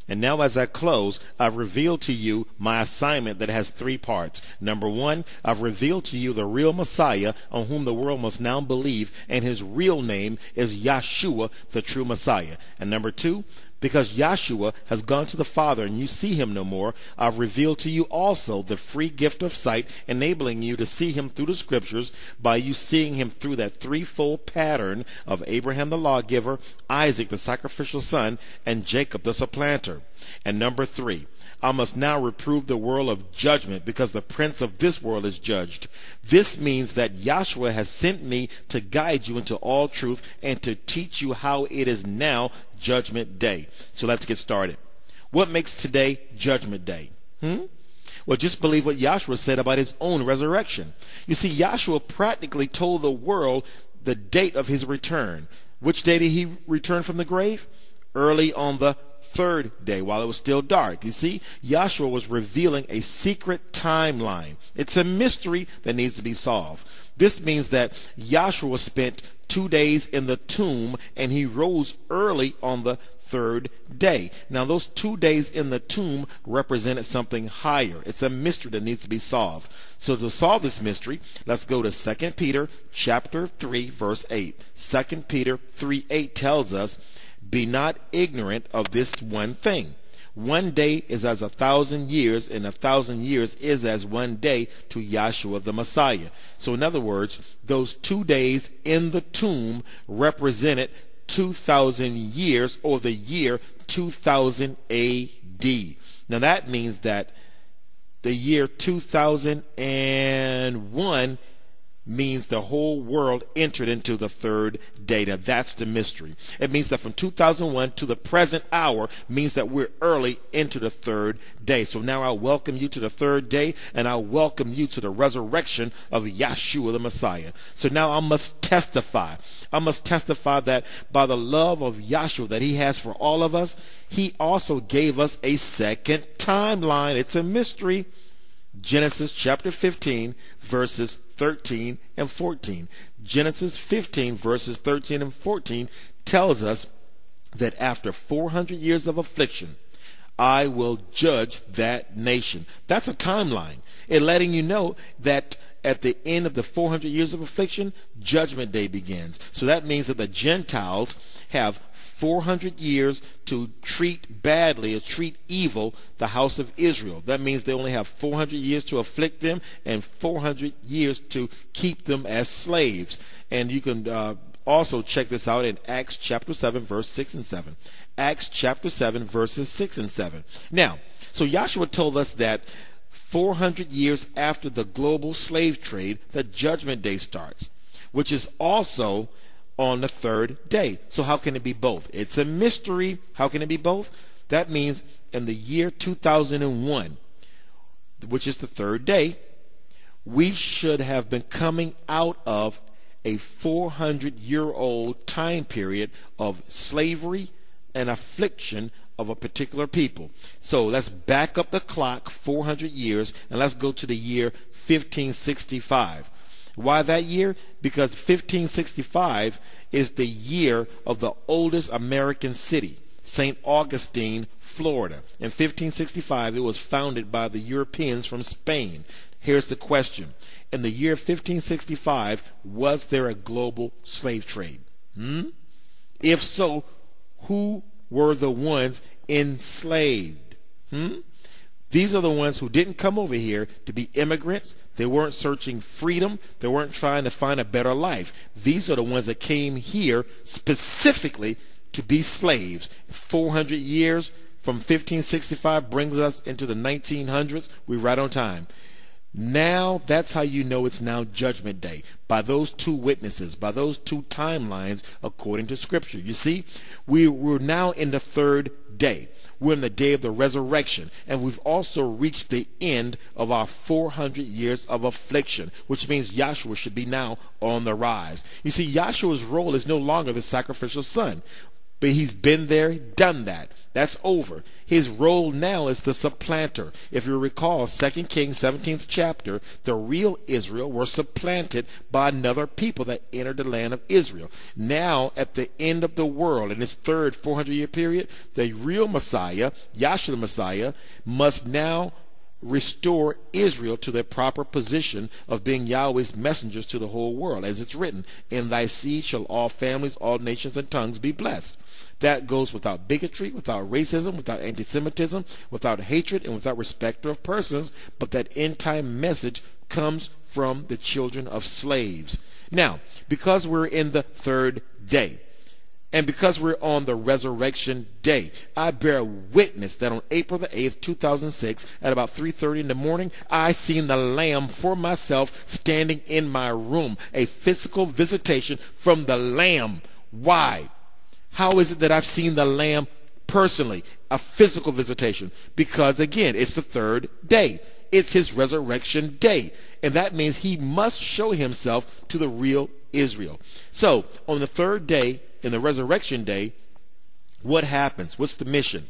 And now as I close, I've revealed to you my assignment that has three parts. Number one, I've revealed to you the real Messiah on whom the world must now believe, and his real name is Yeshua, the true Messiah. And number two, because Yeshua has gone to the Father and you see him no more, I've revealed to you also the free gift of sight, enabling you to see him through the scriptures by you seeing him through that threefold pattern of Abraham the lawgiver, Isaac the sacrificial son, and Jacob the supplanter. And number three, I must now reprove the world of judgment because the prince of this world is judged. This means that Yahshua has sent me to guide you into all truth and to teach you how it is now Judgment Day. So let's get started. What makes today Judgment Day? Well, just believe what Yahshua said about his own resurrection. You see, Yahshua practically told the world the date of his return. Which day did he return from the grave? Early on the third day, while it was still dark. You see, Yahshua was revealing a secret timeline. It's a mystery that needs to be solved. This means that Yahshua spent 2 days in the tomb and he rose early on the third day. Now, those 2 days in the tomb represented something higher. It's a mystery that needs to be solved. So to solve this mystery, let's go to 2 Peter chapter 3, verse 8. 2 Peter 3:8 tells us, "Be not ignorant of this one thing. One day is as 1,000 years, and 1,000 years is as one day to Yahshua the Messiah." So in other words, those 2 days in the tomb represented 2,000 years, or the year 2000 AD. Now that means that the year 2001 means the whole world entered into the third day. Now that's the mystery. It means that from 2001 to the present hour means that we're early into the third day. So now I welcome you to the third day, and I welcome you to the resurrection of Yahshua the Messiah. So now I must testify. I must testify that by the love of Yahshua that he has for all of us, he also gave us a second timeline. It's a mystery. Genesis chapter 15, verses 13 and 14. Genesis 15, verses 13 and 14 tells us that after 400 years of affliction, I will judge that nation. That's a timeline. It's letting you know that at the end of the 400 years of affliction, Judgment Day begins. So that means that the Gentiles have 400 years to treat badly or treat evil the house of Israel. That means they only have 400 years to afflict them and 400 years to keep them as slaves. And you can also check this out in Acts chapter 7, verse 6 and 7. Acts chapter 7, verses 6 and 7. Now, so Yahshua told us that 400 years after the global slave trade, the Judgment Day starts, which is also on the third day. So how can it be both? It's a mystery. How can it be both? That means in the year 2001, which is the third day, we should have been coming out of a 400-year-old time period of slavery and affliction of a particular people. So let's back up the clock 400 years and let's go to the year 1565. Why that year? Because 1565 is the year of the oldest American city, St. Augustine, Florida. In 1565, it was founded by the Europeans from Spain. Here's the question. In the year 1565, was there a global slave trade? If so, who were the ones enslaved? These are the ones who didn't come over here to be immigrants. They weren't searching freedom. They weren't trying to find a better life. These are the ones that came here specifically to be slaves. 400 years from 1565 brings us into the 1900s. We're right on time. Now, that's how you know it's now Judgment Day. By those two witnesses, by those two timelines according to Scripture. You see, we're now in the third day. We're in the day of the resurrection, and we've also reached the end of our 400 years of affliction, which means Yahshua should be now on the rise. You see, Yahshua's role is no longer the sacrificial son. But he's been there, done that. That's over. His role now is the supplanter. If you recall, 2 Kings 17th chapter, the real Israel were supplanted by another people that entered the land of Israel. Now, at the end of the world, in this third 400-year period, the real Messiah, Yahshua the Messiah, must now restore Israel to their proper position of being Yahweh's messengers to the whole world, as it's written, in thy seed shall all families, all nations, and tongues be blessed. That goes without bigotry, without racism, without anti-Semitism, without hatred, and without respect of persons, but that end-time message comes from the children of slaves. Now, because we're in the third day, and because we're on the resurrection day, I bear witness that on April the 8th, 2006, at about 3:30 in the morning, I seen the Lamb for myself standing in my room. A physical visitation from the Lamb. Why? How is it that I've seen the Lamb personally? A physical visitation. Because again, it's the third day. It's his resurrection day. And that means he must show himself to the real Israel. So, on the third day, in the resurrection day, what happens? What's the mission?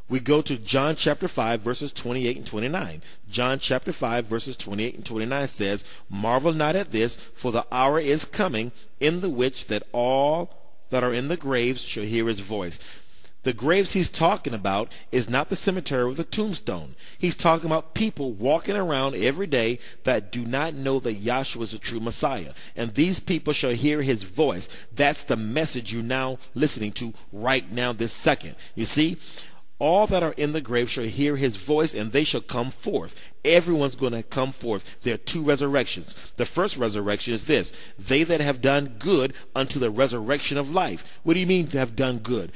We go to John chapter 5, verses 28 and 29. John chapter 5, verses 28 and 29 says, marvel not at this, for the hour is coming, in the which that all that are in the graves shall hear his voice. The graves he's talking about is not the cemetery with a tombstone. He's talking about people walking around every day that do not know that Yahshua is the true Messiah. And these people shall hear his voice. That's the message you're now listening to right now, this second. You see? All that are in the grave shall hear his voice, and they shall come forth. Everyone's going to come forth. There are two resurrections. The first resurrection is this: they that have done good unto the resurrection of life. What do you mean to have done good?